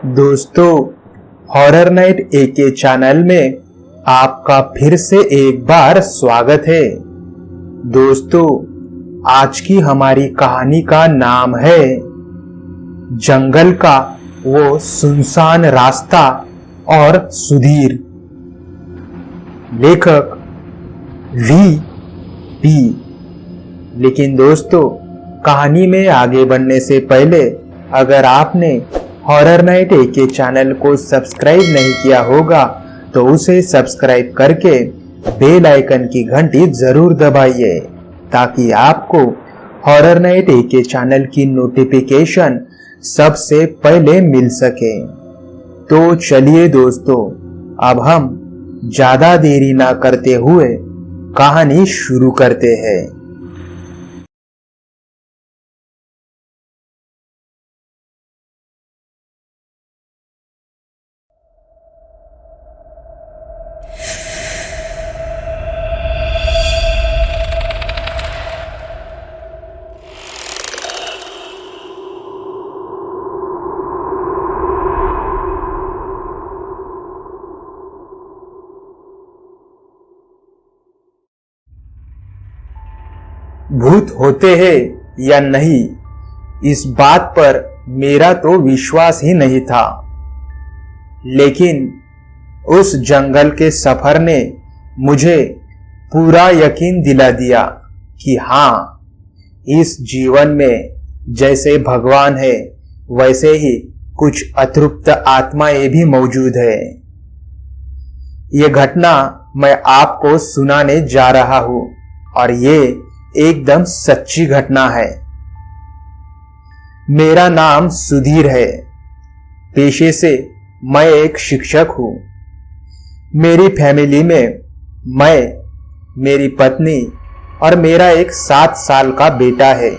दोस्तों, horror night एके channel में आपका फिर से एक बार स्वागत है। दोस्तों, आज की हमारी कहानी का नाम है जंगल का वो सुनसान रास्ता और सुधीर। लेखक V.P. लेकिन दोस्तों, कहानी में आगे बढ़ने से पहले अगर आपने हॉरर नाइट एके चैनल को सब्सक्राइब नहीं किया होगा तो उसे सब्सक्राइब करके बेल आइकन की घंटी जरूर दबाइए ताकि आपको हॉरर नाइट एके चैनल की नोटिफिकेशन सबसे पहले मिल सके। तो चलिए दोस्तों, अब हम ज्यादा देरी ना करते हुए कहानी शुरू करते हैं। भूत होते हैं या नहीं, इस बात पर मेरा तो विश्वास ही नहीं था, लेकिन उस जंगल के सफर ने मुझे पूरा यकीन दिला दिया कि हाँ, इस जीवन में जैसे भगवान है वैसे ही कुछ अतृप्त आत्माएं भी मौजूद है। ये घटना मैं आपको सुनाने जा रहा हूं और ये एकदम सच्ची घटना है। मेरा नाम सुधीर है। पेशे से मैं एक शिक्षक हूं। मेरी फैमिली में मैं, मेरी पत्नी और मेरा एक 7 साल का बेटा है।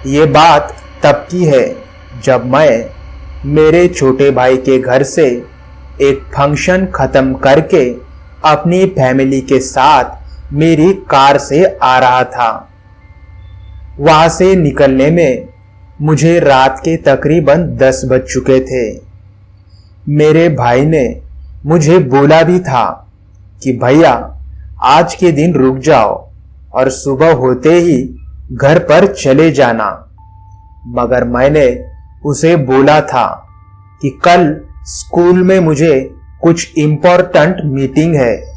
ये बात तब की है जब मैं मेरे छोटे भाई के घर से एक फंक्शन खत्म करके अपनी फैमिली के साथ मेरी कार से आ रहा था। वहां से निकलने में मुझे रात के तकरीबन 10 बज चुके थे। मेरे भाई ने मुझे बोला भी था कि भैया, आज के दिन रुक जाओ और सुबह होते ही घर पर चले जाना। मगर मैंने उसे बोला था कि कल स्कूल में मुझे कुछ इम्पोर्टेंट मीटिंग है।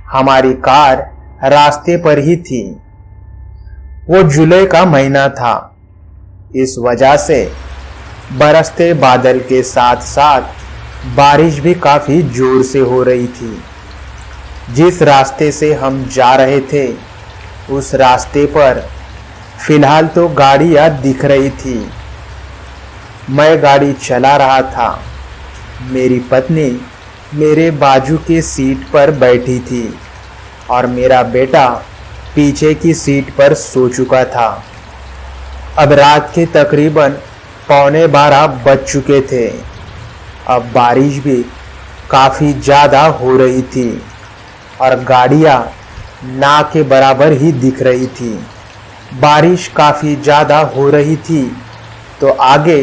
हमारी कार रास्ते पर ही थी। वो जुलाई का महीना था। इस वजह से बरसते बादल के साथ साथ बारिश भी काफी जोर से हो रही थी। जिस रास्ते से हम जा रहे थे उस रास्ते पर फिलहाल तो गाड़ियां दिख रही थी। मैं गाड़ी चला रहा था। मेरी पत्नी मेरे बाजू की सीट पर बैठी थी और मेरा बेटा पीछे की सीट पर सो चुका था। अब रात के तकरीबन 11:15 बज चुके थे। अब बारिश भी काफ़ी ज़्यादा हो रही थी और गाड़ियाँ ना के बराबर ही दिख रही थी। बारिश काफ़ी ज़्यादा हो रही थी तो आगे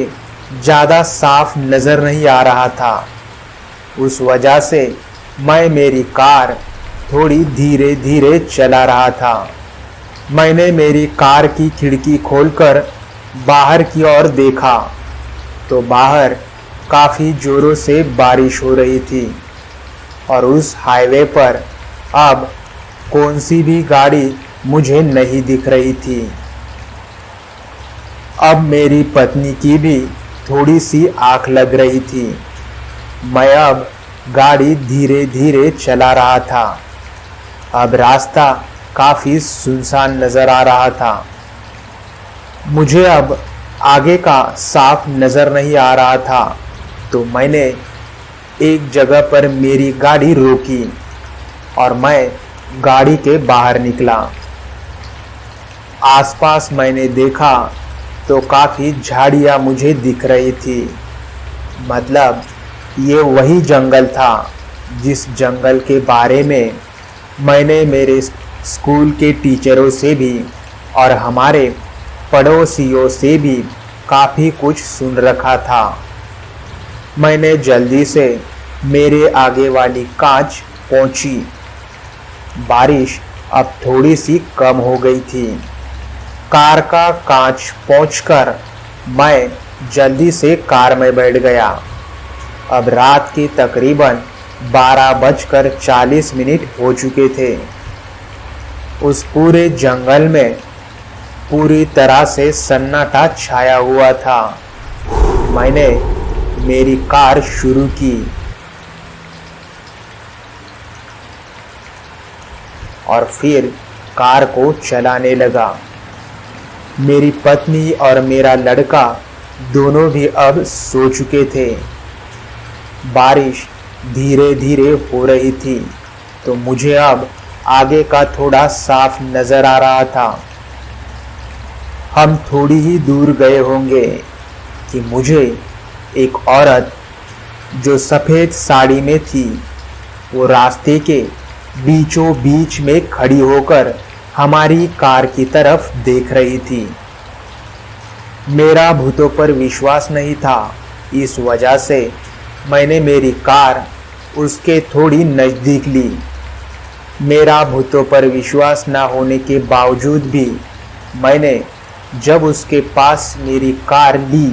ज़्यादा साफ नज़र नहीं आ रहा था। उस वजह से मैं मेरी कार थोड़ी धीरे धीरे चला रहा था। मैंने मेरी कार की खिड़की खोलकर बाहर की ओर देखा तो बाहर काफ़ी ज़ोरों से बारिश हो रही थी और उस हाईवे पर अब कौन सी भी गाड़ी मुझे नहीं दिख रही थी। अब मेरी पत्नी की भी थोड़ी सी आँख लग रही थी। मैं अब गाड़ी धीरे धीरे चला रहा था। अब रास्ता काफ़ी सुनसान नज़र आ रहा था। मुझे अब आगे का साफ नज़र नहीं आ रहा था तो मैंने एक जगह पर मेरी गाड़ी रोकी और मैं गाड़ी के बाहर निकला। आसपास मैंने देखा तो काफ़ी झाड़ियाँ मुझे दिख रही थी। मतलब ये वही जंगल था जिस जंगल के बारे में मैंने मेरे स्कूल के टीचरों से भी और हमारे पड़ोसियों से भी काफ़ी कुछ सुन रखा था। मैंने जल्दी से मेरे आगे वाली कांच पोंछी। बारिश अब थोड़ी सी कम हो गई थी। कार का कांच पोंछकर मैं जल्दी से कार में बैठ गया। अब रात के तकरीबन 12:40 हो चुके थे। उस पूरे जंगल में पूरी तरह से सन्नाटा छाया हुआ था। मैंने मेरी कार शुरू की और फिर कार को चलाने लगा। मेरी पत्नी और मेरा लड़का दोनों भी अब सो चुके थे। बारिश धीरे धीरे हो रही थी तो मुझे अब आगे का थोड़ा साफ नजर आ रहा था। हम थोड़ी ही दूर गए होंगे कि मुझे एक औरत जो सफ़ेद साड़ी में थी वो रास्ते के बीचों बीच में खड़ी होकर हमारी कार की तरफ देख रही थी। मेरा भूतों पर विश्वास नहीं था, इस वजह से मैंने मेरी कार उसके थोड़ी नज़दीक ली। मेरा भूतों पर विश्वास न होने के बावजूद भी मैंने जब उसके पास मेरी कार ली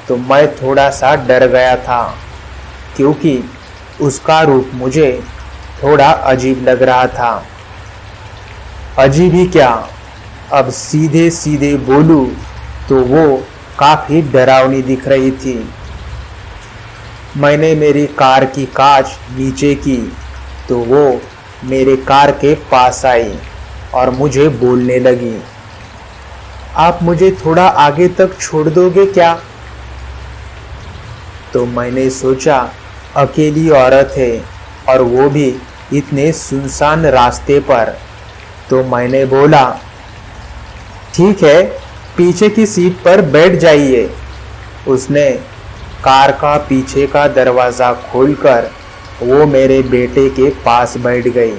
तो मैं थोड़ा सा डर गया था, क्योंकि उसका रूप मुझे थोड़ा अजीब लग रहा था। अजीब ही क्या, अब सीधे सीधे बोलूं तो वो काफ़ी डरावनी दिख रही थी। मैंने मेरी कार की कांच नीचे की तो वो मेरे कार के पास आई और मुझे बोलने लगी, आप मुझे थोड़ा आगे तक छोड़ दोगे क्या? तो मैंने सोचा अकेली औरत है और वो भी इतने सुनसान रास्ते पर, तो मैंने बोला ठीक है, पीछे की सीट पर बैठ जाइए। उसने कार का पीछे का दरवाज़ा खोलकर वो मेरे बेटे के पास बैठ गई।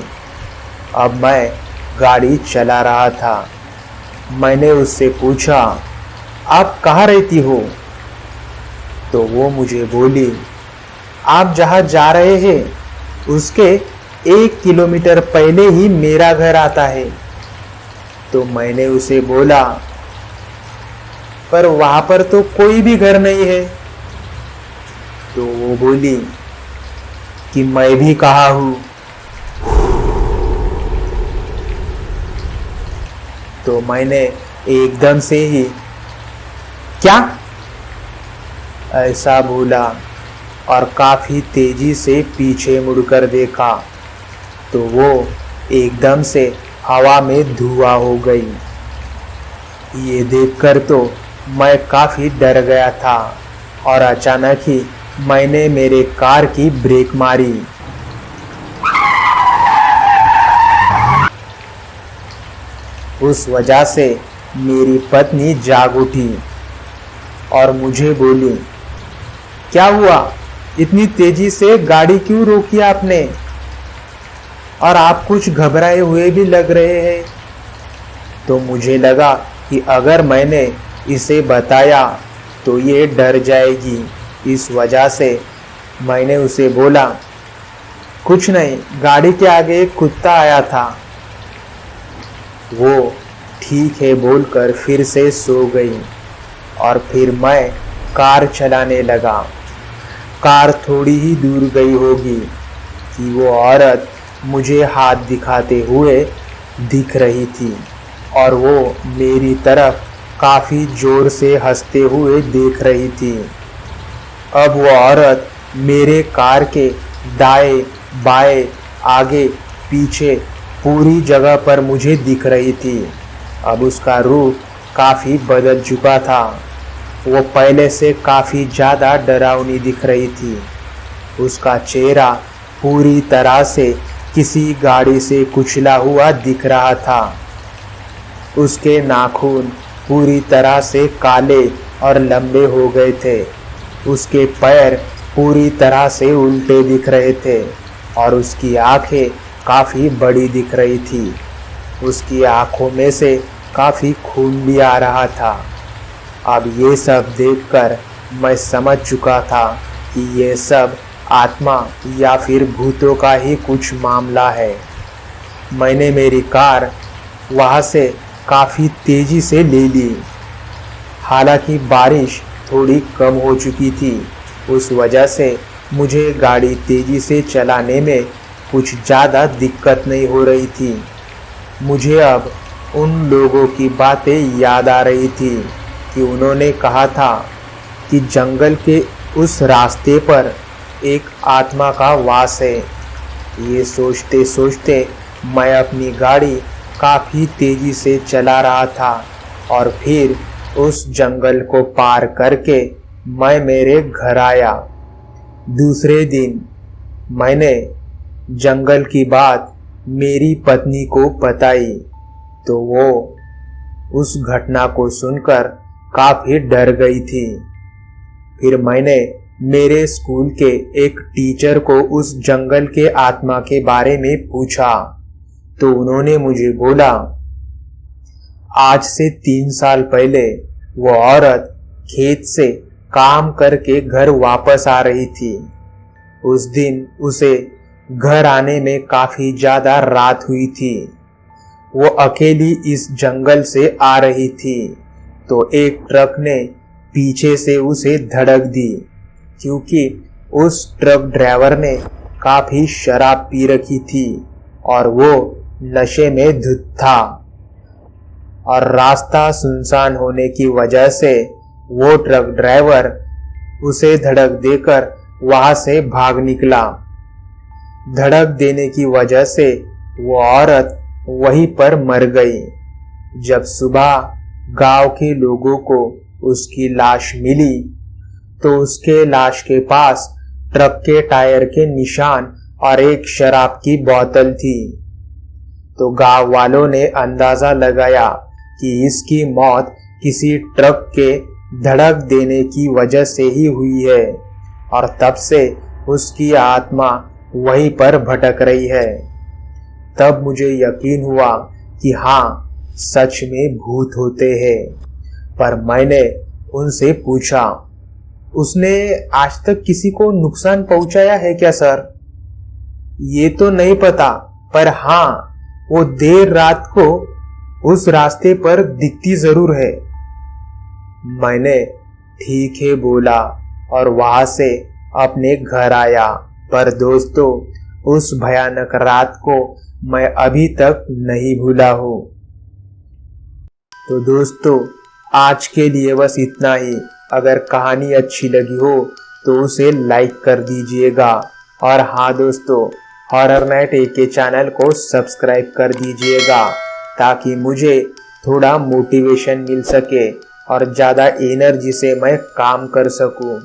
अब मैं गाड़ी चला रहा था। मैंने उससे पूछा, आप कहाँ रहती हो? तो वो मुझे बोली, आप जहाँ जा रहे हैं उसके 1 किलोमीटर पहले ही मेरा घर आता है। तो मैंने उसे बोला, पर वहाँ पर तो कोई भी घर नहीं है। तो वो बोली कि मैं भी कहा हूँ। तो मैंने एकदम से ही क्या ऐसा बोला और काफ़ी तेजी से पीछे मुड़कर देखा तो वो एकदम से हवा में धुआं हो गई। ये देखकर तो मैं काफ़ी डर गया था और अचानक ही मैंने मेरे कार की ब्रेक मारी। उस वजह से मेरी पत्नी जाग उठी और मुझे बोली, क्या हुआ, इतनी तेजी से गाड़ी क्यों रोकी आपने? और आप कुछ घबराए हुए भी लग रहे हैं। तो मुझे लगा कि अगर मैंने इसे बताया तो ये डर जाएगी, इस वजह से मैंने उसे बोला, कुछ नहीं, गाड़ी के आगे एक कुत्ता आया था। वो ठीक है बोलकर फिर से सो गई और फिर मैं कार चलाने लगा। कार थोड़ी ही दूर गई होगी कि वो औरत मुझे हाथ दिखाते हुए दिख रही थी और वो मेरी तरफ काफ़ी ज़ोर से हंसते हुए देख रही थी। अब वो औरत मेरे कार के दाएं बाएं आगे पीछे पूरी जगह पर मुझे दिख रही थी। अब उसका रूप काफ़ी बदल चुका था। वो पहले से काफ़ी ज़्यादा डरावनी दिख रही थी। उसका चेहरा पूरी तरह से किसी गाड़ी से कुचला हुआ दिख रहा था। उसके नाखून पूरी तरह से काले और लंबे हो गए थे। उसके पैर पूरी तरह से उल्टे दिख रहे थे और उसकी आंखें काफ़ी बड़ी दिख रही थी। उसकी आंखों में से काफ़ी खून भी आ रहा था। अब ये सब देखकर मैं समझ चुका था कि ये सब आत्मा या फिर भूतों का ही कुछ मामला है। मैंने मेरी कार वहाँ से काफ़ी तेज़ी से ले ली। हालांकि बारिश थोड़ी कम हो चुकी थी, उस वजह से मुझे गाड़ी तेज़ी से चलाने में कुछ ज़्यादा दिक्कत नहीं हो रही थी। मुझे अब उन लोगों की बातें याद आ रही थी कि उन्होंने कहा था कि जंगल के उस रास्ते पर एक आत्मा का वास है। ये सोचते सोचते मैं अपनी गाड़ी काफ़ी तेज़ी से चला रहा था और फिर उस जंगल को पार करके मैं मेरे घर आया। दूसरे दिन मैंने जंगल की बात मेरी पत्नी को बताई तो वो उस घटना को सुनकर काफ़ी डर गई थी। फिर मैंने मेरे स्कूल के एक टीचर को उस जंगल के आत्मा के बारे में पूछा तो उन्होंने मुझे बोला, आज से 3 साल पहले वो औरत खेत से काम करके घर वापस आ रही थी। उस दिन उसे घर आने में काफ़ी ज़्यादा रात हुई थी। वो अकेली इस जंगल से आ रही थी तो एक ट्रक ने पीछे से उसे धड़क दी, क्योंकि उस ट्रक ड्राइवर ने काफ़ी शराब पी रखी थी और वो नशे में धुत था और रास्ता सुनसान होने की वजह से वो ट्रक ड्राइवर उसे धड़क देकर वहां से भाग निकला। धड़क देने की वजह से वो औरत वहीं पर मर गई। जब सुबह गांव के लोगों को उसकी लाश मिली तो उसके लाश के पास ट्रक के टायर के निशान और एक शराब की बोतल थी। तो गांव वालों ने अंदाजा लगाया कि इसकी मौत किसी ट्रक के धड़क देने की वजह से ही हुई है और तब से उसकी आत्मा वहीं पर भटक रही है। तब मुझे यकीन हुआ कि हाँ, सच में भूत होते हैं। पर मैंने उनसे पूछा, उसने आज तक किसी को नुकसान पहुंचाया है क्या सर? ये तो नहीं पता, पर हाँ, वो देर रात को उस रास्ते पर दिखती जरूर है। मैंने ठीक है बोला और वहां से अपने घर आया। पर दोस्तों, उस भयानक रात को मैं अभी तक नहीं भूला हूँ। तो दोस्तों, आज के लिए बस इतना ही। अगर कहानी अच्छी लगी हो तो उसे लाइक कर दीजिएगा और हाँ दोस्तों, हॉरर नाइट AK चैनल को सब्सक्राइब कर दीजिएगा ताकि मुझे थोड़ा मोटिवेशन मिल सके और ज़्यादा एनर्जी से मैं काम कर सकूं।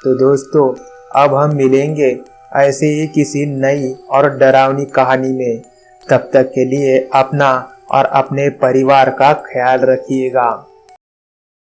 तो दोस्तों, अब हम मिलेंगे ऐसे ही किसी नई और डरावनी कहानी में। तब तक के लिए अपना और अपने परिवार का ख्याल रखिएगा।